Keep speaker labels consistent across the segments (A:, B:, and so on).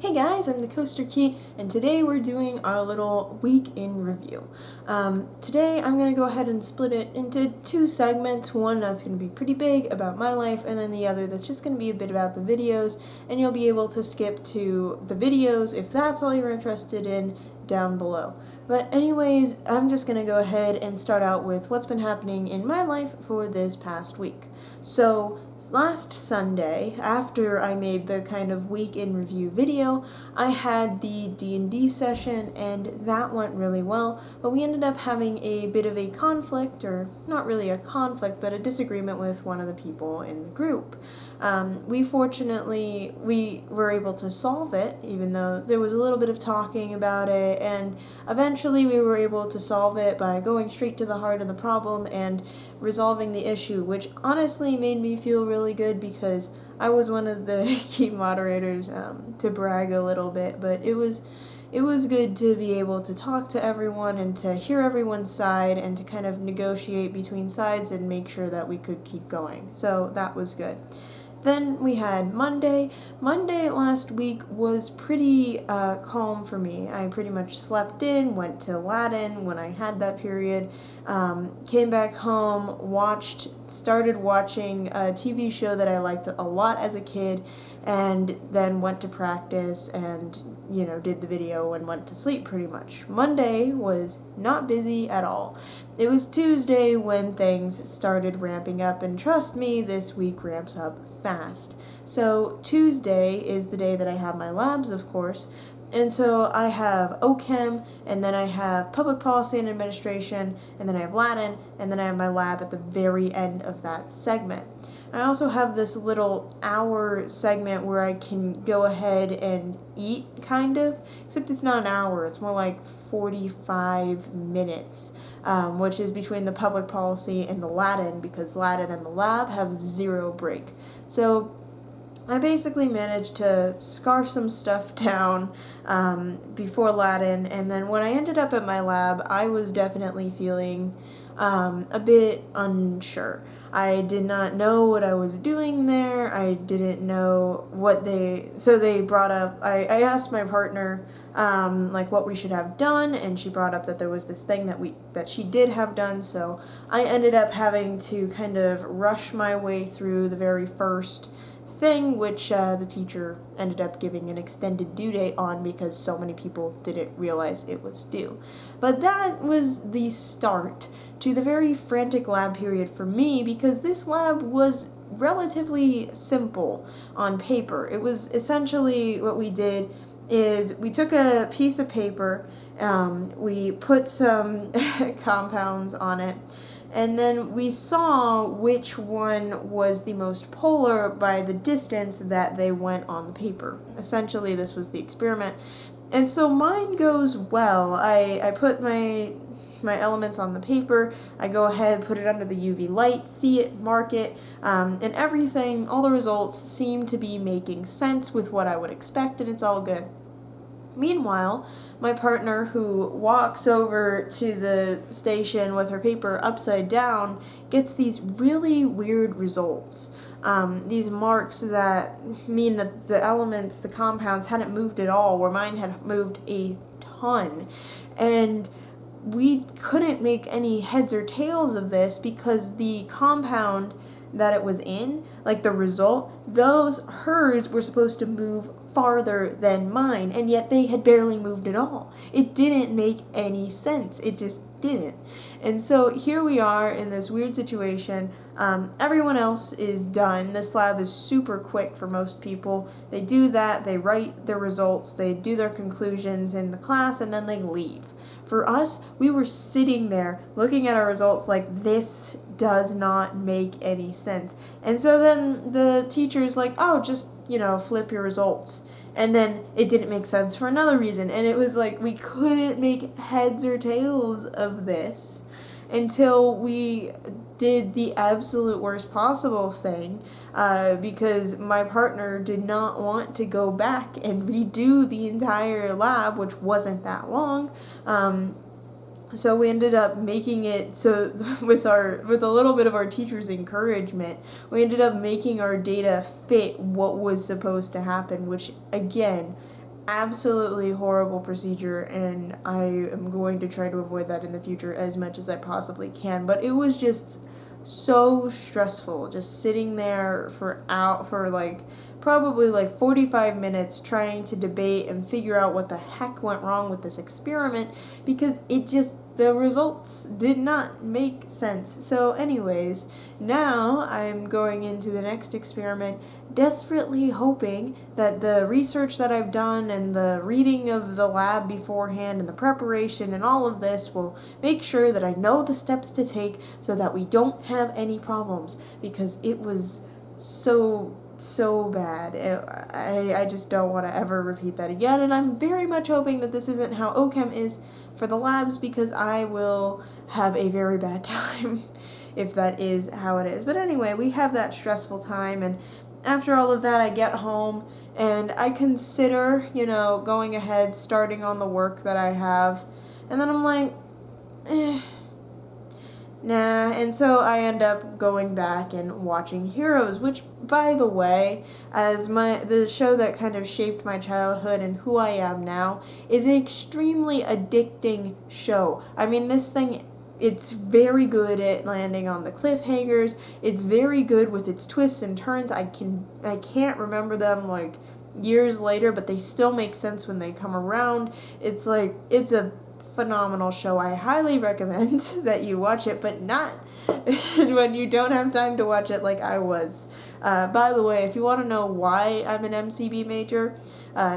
A: Hey guys, I'm the Coaster Key, and today we're doing our little week in review. Today I'm going to go ahead and split it into two segments. One that's going to be pretty big about my life, and then the other that's just going to be a bit about the videos, and you'll be able to skip to the videos if that's all you're interested in down below. But anyways, I'm just going to go ahead and start out with what's been happening in my life for this past week. So, last Sunday, after I made the kind of week in review video, I had the D&D session, and that went really well, but we ended up having a bit of a conflict, or not really a conflict, but a disagreement with one of the people in the group. We were able to solve it, even though there was a little bit of talking about it, and eventually we were able to solve it by going straight to the heart of the problem and resolving the issue, which honestly made me feel really good because I was one of the key moderators, to brag a little bit, but it was good to be able to talk to everyone and to hear everyone's side and to kind of negotiate between sides and make sure that we could keep going. So that was good. Then we had Monday. Monday last week was pretty calm for me. I pretty much slept in, went to Latin when I had that period, came back home, started watching a TV show that I liked a lot as a kid, and then went to practice and, did the video and went to sleep pretty much. Monday was not busy at all. It was Tuesday when things started ramping up, and trust me, this week ramps up fast. So Tuesday is the day that I have my labs, of course, and so I have OChem, and then I have Public Policy and Administration, and then I have Latin, and then I have my lab at the very end of that segment. I also have this little hour segment where I can go ahead and eat, kind of, except it's not an hour, it's more like 45 minutes, which is between the Public Policy and the Latin, because Latin and the lab have zero break. So I basically managed to scarf some stuff down before Latin, and then when I ended up at my lab, I was definitely feeling a bit unsure. I did not know what I was doing there. I didn't know so they brought up, I asked my partner what we should have done, and she brought up that there was this thing that she did have done, so I ended up having to kind of rush my way through the very first thing, which the teacher ended up giving an extended due date on because so many people didn't realize it was due. But that was the start to the very frantic lab period for me, because this lab was relatively simple on paper. It was essentially, what we did is we took a piece of paper, we put some compounds on it, and then we saw which one was the most polar by the distance that they went on the paper. Essentially, this was the experiment. And so mine goes well. I put my elements on the paper, I go ahead, put it under the UV light, see it, mark it, and everything, all the results seem to be making sense with what I would expect, and it's all good. Meanwhile, my partner, who walks over to the station with her paper upside down, gets these really weird results. These marks that mean that the elements, the compounds, hadn't moved at all, where mine had moved a ton. And we couldn't make any heads or tails of this because the compound that it was in, like the result, hers were supposed to move farther than mine, and yet they had barely moved at all. It didn't make any sense. It just didn't. And so here we are in this weird situation. Everyone else is done. This lab is super quick for most people. They do that, they write their results, they do their conclusions in the class, and then they leave. For us, we were sitting there looking at our results like, this does not make any sense. And so then the teacher's like, oh, just, flip your results. And then it didn't make sense for another reason. And it was like, we couldn't make heads or tails of this until we did the absolute worst possible thing, because my partner did not want to go back and redo the entire lab, which wasn't that long. So we ended up making it so with a little bit of our teacher's encouragement, we ended up making our data fit what was supposed to happen, which again absolutely horrible procedure, and I am going to try to avoid that in the future as much as I possibly can. But it was just so stressful, just sitting there for like probably like 45 minutes trying to debate and figure out what the heck went wrong with this experiment, because the results did not make sense. So anyways, now I'm going into the next experiment desperately hoping that the research that I've done and the reading of the lab beforehand and the preparation and all of this will make sure that I know the steps to take so that we don't have any problems, because it was so bad. I just don't want to ever repeat that again, and I'm very much hoping that this isn't how OChem is for the labs, because I will have a very bad time if that is how it is. But anyway, we have that stressful time, and after all of that, I get home and I consider, going ahead, starting on the work that I have, and then I'm like, nah, and so I end up going back and watching Heroes, which, by the way, as the show that kind of shaped my childhood and who I am now, is an extremely addicting show. I mean, this thing, it's very good at landing on the cliffhangers. It's very good with its twists and turns. I can't remember them like years later, but they still make sense when they come around. It's a phenomenal show. I highly recommend that you watch it, but not when you don't have time to watch it like I was. By the way, if you want to know why I'm an MCB major,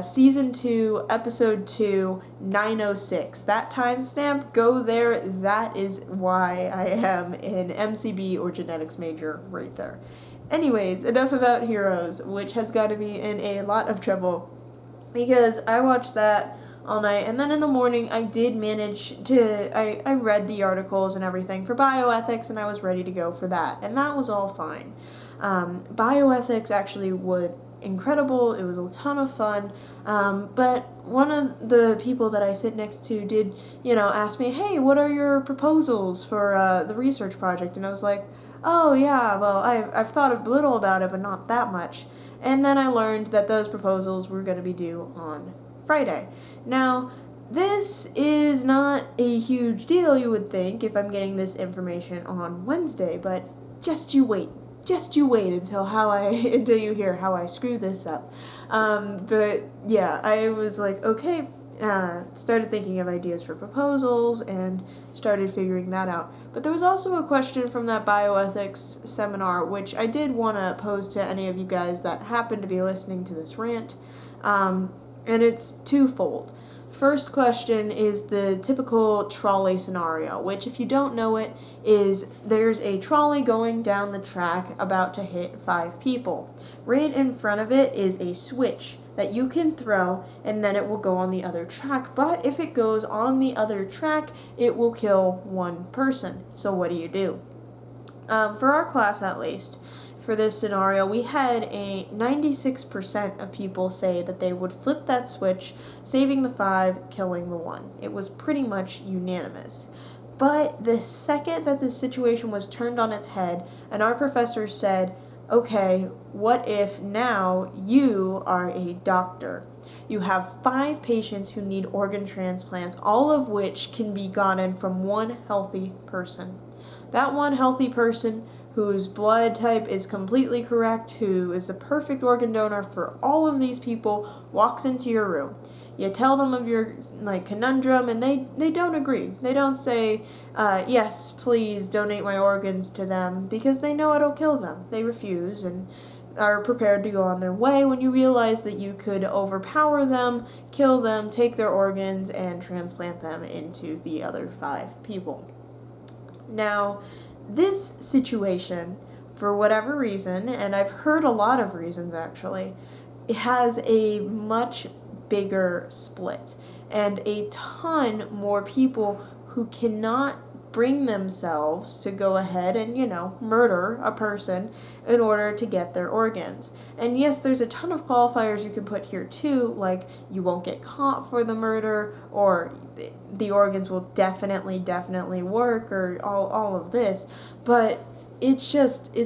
A: Season 2, Episode 2, 906. That timestamp, go there. That is why I am an MCB or genetics major right there. Anyways, enough about Heroes, which has got me in a lot of trouble because I watched that all night, and then in the morning I did manage to, I read the articles and everything for bioethics, and I was ready to go for that, and that was all fine. Bioethics actually was incredible. It was a ton of fun, but one of the people that I sit next to did, ask me, hey, what are your proposals for the research project? And I was like, oh yeah, well, I've thought a little about it, but not that much. And then I learned that those proposals were going to be due on Friday. Now, this is not a huge deal, you would think, if I'm getting this information on Wednesday, but just you wait. Just you wait until you hear how I screw this up. But yeah, I was like, okay, started thinking of ideas for proposals and started figuring that out. But there was also a question from that bioethics seminar, which I did want to pose to any of you guys that happen to be listening to this rant. And it's twofold. First question is the typical trolley scenario, which, if you don't know it, is there's a trolley going down the track about to hit 5 people. Right in front of it is a switch that you can throw, and then it will go on the other track. But if it goes on the other track, it will kill 1 person. So what do? For our class, at least, for this scenario, we had a 96% of people say that they would flip that switch, saving the 5, killing the 1. It was pretty much unanimous. But the second that the situation was turned on its head, and our professor said, okay, what if now you are a doctor? You have 5 patients who need organ transplants, all of which can be gotten from 1 healthy person. That 1 healthy person whose blood type is completely correct, who is the perfect organ donor for all of these people, walks into your room. You tell them of your conundrum, and they don't agree. They don't say, yes, please donate my organs to them, because they know it'll kill them. They refuse and are prepared to go on their way when you realize that you could overpower them, kill them, take their organs, and transplant them into the other 5 people. Now, this situation, for whatever reason, and I've heard a lot of reasons actually, it has a much bigger split and a ton more people who cannot bring themselves to go ahead and, murder a person in order to get their organs. And yes, there's a ton of qualifiers you can put here too, like you won't get caught for the murder, or the organs will definitely work, or all of this. But it's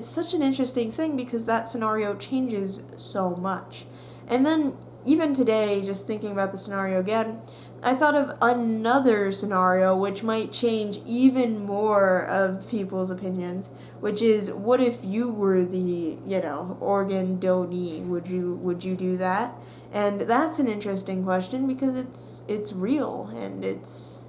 A: such an interesting thing because that scenario changes so much. And then even today, just thinking about the scenario again, I thought of another scenario which might change even more of people's opinions, which is, what if you were the, organ donee? Would you do that? And that's an interesting question because it's real, and it's,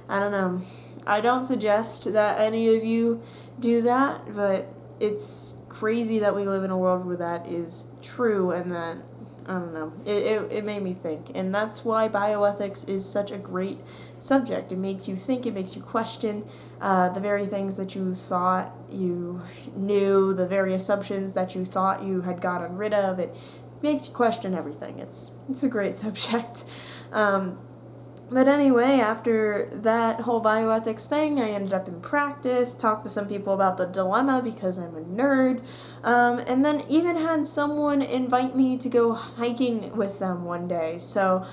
A: I don't know. I don't suggest that any of you do that, but it's crazy that we live in a world where that is true, and that, I don't know, it made me think. And that's why bioethics is such a great subject. It makes you think, it makes you question the very things that you thought you knew, the very assumptions that you thought you had gotten rid of. It makes you question everything. It's a great subject. But anyway, after that whole bioethics thing, I ended up in practice, talked to some people about the dilemma because I'm a nerd, and then even had someone invite me to go hiking with them one day. So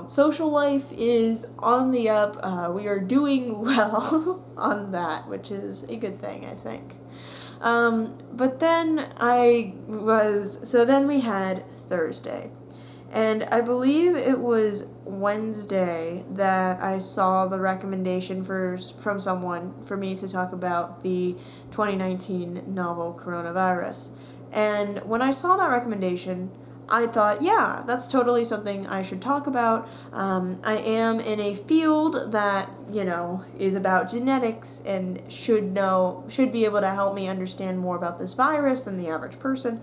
A: social life is on the up. We are doing well on that, which is a good thing, I think. But then then we had Thursday. And I believe it was Wednesday that I saw the recommendation from someone for me to talk about the 2019 novel coronavirus. And when I saw that recommendation, I thought, yeah, that's totally something I should talk about. I am in a field that, is about genetics and should be able to help me understand more about this virus than the average person.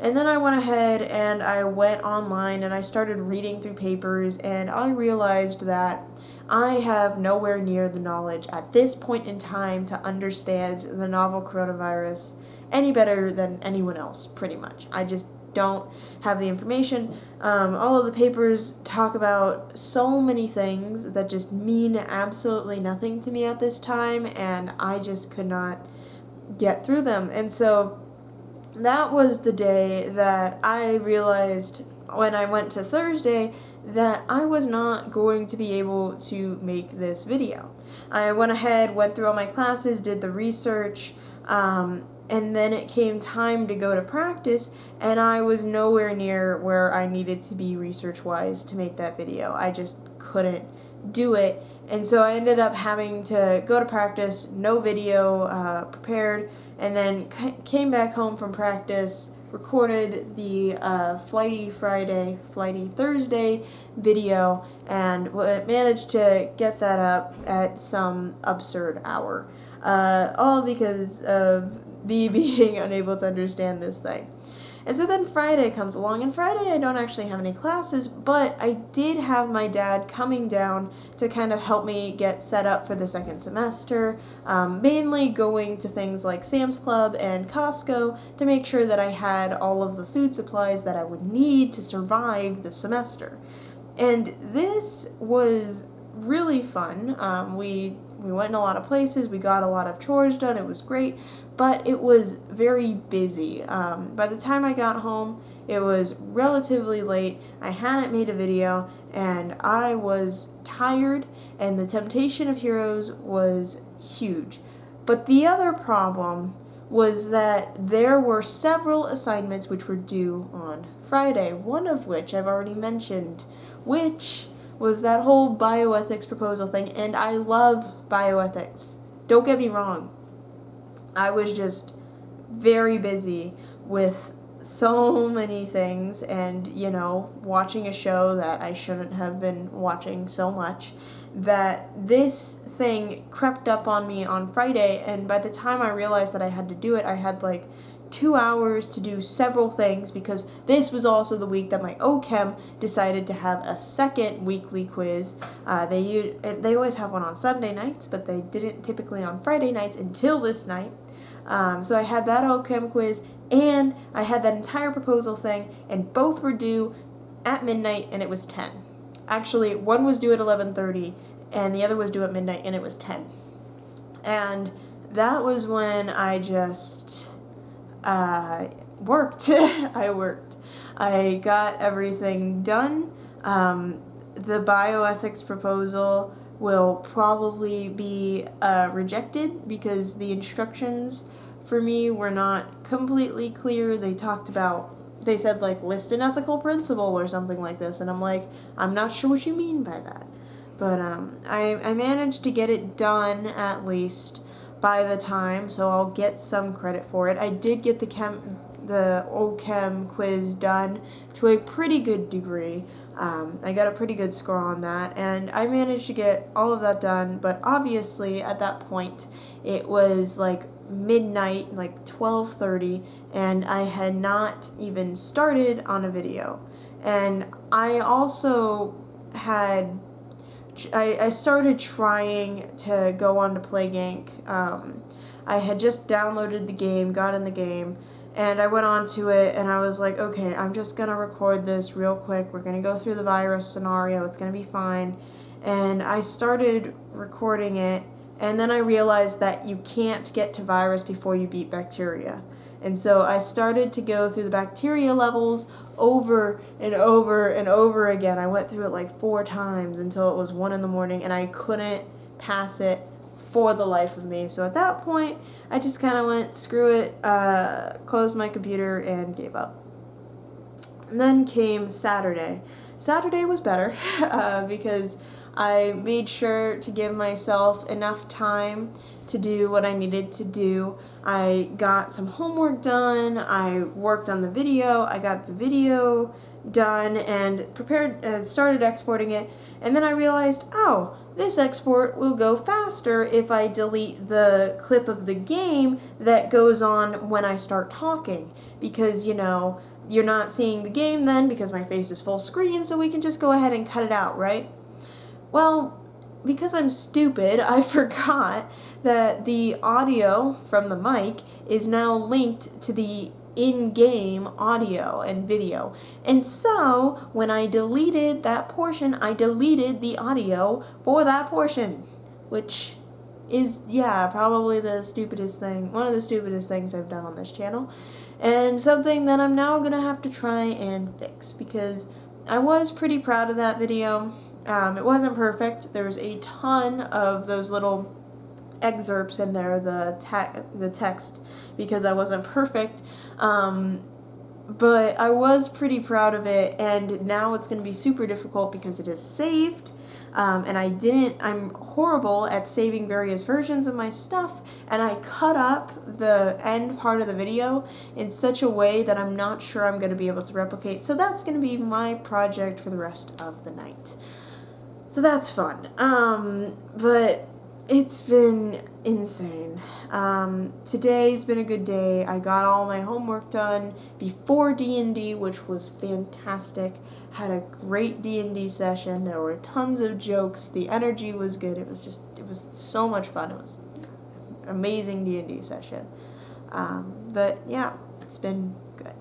A: And then I went ahead and I went online and I started reading through papers, and I realized that I have nowhere near the knowledge at this point in time to understand the novel coronavirus any better than anyone else, pretty much. I just don't have the information. All of the papers talk about so many things that just mean absolutely nothing to me at this time, and I just could not get through them. And so that was the day that I realized, when I went to Thursday, that I was not going to be able to make this video. I went ahead, went through all my classes, did the research, and then it came time to go to practice, and I was nowhere near where I needed to be research-wise to make that video. I just couldn't do it, and so I ended up having to go to practice, no video prepared, and then came back home from practice, recorded the Flighty Friday, Flighty Thursday video, and managed to get that up at some absurd hour. All because of me being unable to understand this thing. And so then Friday comes along, and Friday I don't actually have any classes, but I did have my dad coming down to kind of help me get set up for the second semester, mainly going to things like Sam's Club and Costco to make sure that I had all of the food supplies that I would need to survive the semester. And this was really fun. We went in a lot of places, we got a lot of chores done, it was great, but it was very busy. By the time I got home, it was relatively late, I hadn't made a video, and I was tired, and the temptation of heroes was huge. But the other problem was that there were several assignments which were due on Friday, one of which I've already mentioned, which was that whole bioethics proposal thing, and I love bioethics. Don't get me wrong. I was just very busy with so many things and, watching a show that I shouldn't have been watching so much, that this thing crept up on me on Friday, and by the time I realized that I had to do it, I had 2 hours to do several things, because this was also the week that my OChem decided to have a second weekly quiz. They always have one on Sunday nights, but they didn't typically on Friday nights until this night. So I had that OChem quiz, and I had that entire proposal thing, and both were due at midnight, and it was 10. Actually, one was due at 11:30, and the other was due at midnight, and it was 10. And that was when I just worked. I worked. I got everything done. The bioethics proposal will probably be rejected because the instructions for me were not completely clear. They talked about they said, like, list an ethical principle or something like this, and I'm like, I'm not sure what you mean by that. But I managed to get it done at least by the time, so I'll get some credit for it. I did get the OChem quiz done to a pretty good degree. I got a pretty good score on that, and I managed to get all of that done, but obviously at that point it was like midnight, like 12:30, and I had not even started on a video. And I also had I started trying to go on to PlayGank. I had just downloaded the game, got in the game, and I went on to it, and I was like, okay, I'm just going to record this real quick. We're going to go through the virus scenario. It's going to be fine. And I started recording it, and then I realized that you can't get to virus before you beat bacteria. And so I started to go through the bacteria levels over and over and over again. I went through it like 4 times until it was 1 in the morning, and I couldn't pass it for the life of me. So at that point, I just kind of went, screw it, closed my computer, and gave up. And then came Saturday. Saturday was better because I made sure to give myself enough time to do what I needed to do. I got some homework done, I worked on the video, I got the video done and prepared and started exporting it, and then I realized, oh, this export will go faster if I delete the clip of the game that goes on when I start talking, because, you know, you're not seeing the game then because my face is full screen, so we can just go ahead and cut it out, right? Well, because I'm stupid, I forgot that the audio from the mic is now linked to the in-game audio and video. And so, when I deleted that portion, I deleted the audio for that portion, which is, yeah, probably the stupidest thing, one of the stupidest things I've done on this channel, and something that I'm now gonna have to try and fix, because I was pretty proud of that video. It wasn't perfect. There was a ton of those little excerpts in there, the text, because I wasn't perfect, but I was pretty proud of it, and now it's going to be super difficult because it is saved, and I'm horrible at saving various versions of my stuff, and I cut up the end part of the video in such a way that I'm not sure I'm going to be able to replicate, so that's going to be my project for the rest of the night. So that's fun, but it's been insane. Today's been a good day. I got all my homework done before D&D, which was fantastic. Had a great D&D session. There were tons of jokes. The energy was good. It was so much fun. It was an amazing D&D session. But yeah, it's been good.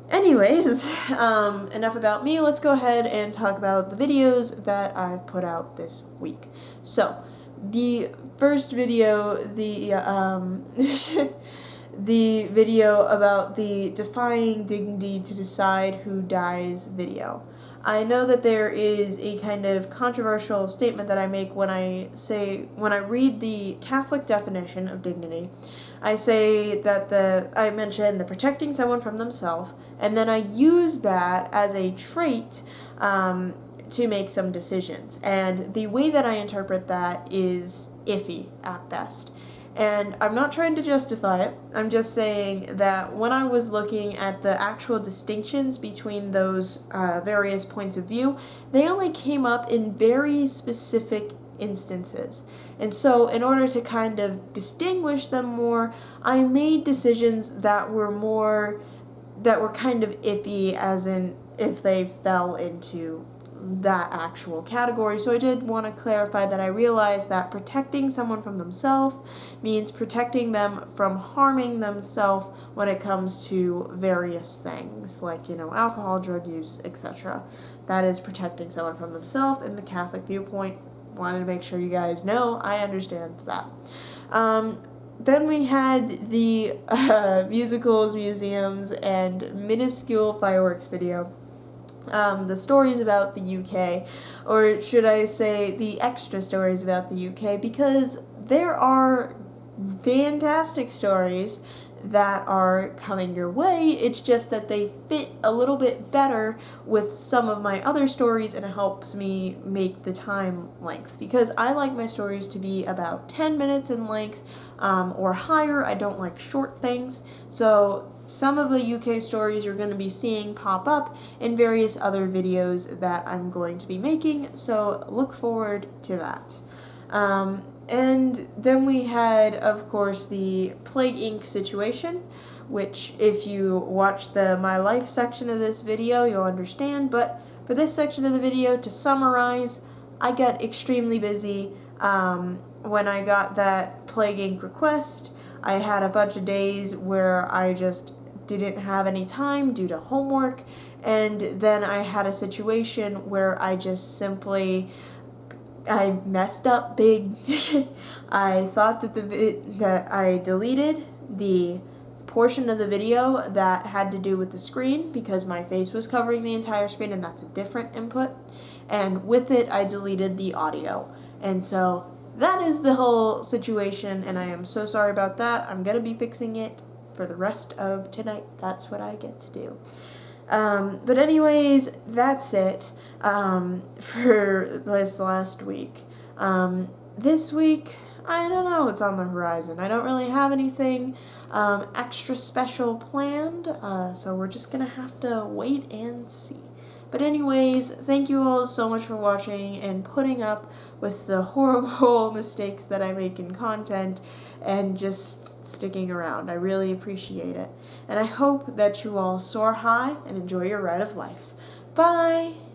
A: Anyways, enough about me. Let's go ahead and talk about the videos that I've put out this week. So, the first video, the video about the Defying Dignity to Decide Who Dies video. I know that there is a kind of controversial statement that I make when I read the Catholic definition of dignity. I say that I mention the protecting someone from themselves, and then I use that as a trait to make some decisions. And the way that I interpret that is iffy at best. And I'm not trying to justify it. I'm just saying that when I was looking at the actual distinctions between those various points of view, they only came up in very specific instances. And so in order to kind of distinguish them more, I made decisions that were kind of iffy, as in if they fell into that actual category. So I did want to clarify that I realized that protecting someone from themselves means protecting them from harming themselves when it comes to various things like, alcohol, drug use, etc. That is protecting someone from themselves in the Catholic viewpoint. Wanted to make sure you guys know I understand that. Then we had the musicals, museums, and minuscule fireworks video. The stories about the UK, or should I say the extra stories about the UK, because there are fantastic stories that are coming your way. It's just that they fit a little bit better with some of my other stories, and it helps me make the time length, because I like my stories to be about 10 minutes in length or higher. I don't like short things. So some of the UK stories you're going to be seeing pop up in various other videos that I'm going to be making, so look forward to that. And then we had, of course, the Plague Inc. situation, which if you watch the My Life section of this video, you'll understand. But for this section of the video, to summarize, I got extremely busy when I got that Plague Inc. request. I had a bunch of days where I just didn't have any time due to homework, and then I had a situation where I just simply I messed up big. I thought that I deleted the portion of the video that had to do with the screen, because my face was covering the entire screen and that's a different input. And with it, I deleted the audio. And so that is the whole situation, and I am so sorry about that. I'm going to be fixing it for the rest of tonight. That's what I get to do. But anyways, that's it for this last week. This week, I don't know what's on the horizon. I don't really have anything extra special planned, so we're just gonna have to wait and see. But anyways, thank you all so much for watching and putting up with the horrible mistakes that I make in content and just sticking around. I really appreciate it. And I hope that you all soar high and enjoy your ride of life. Bye!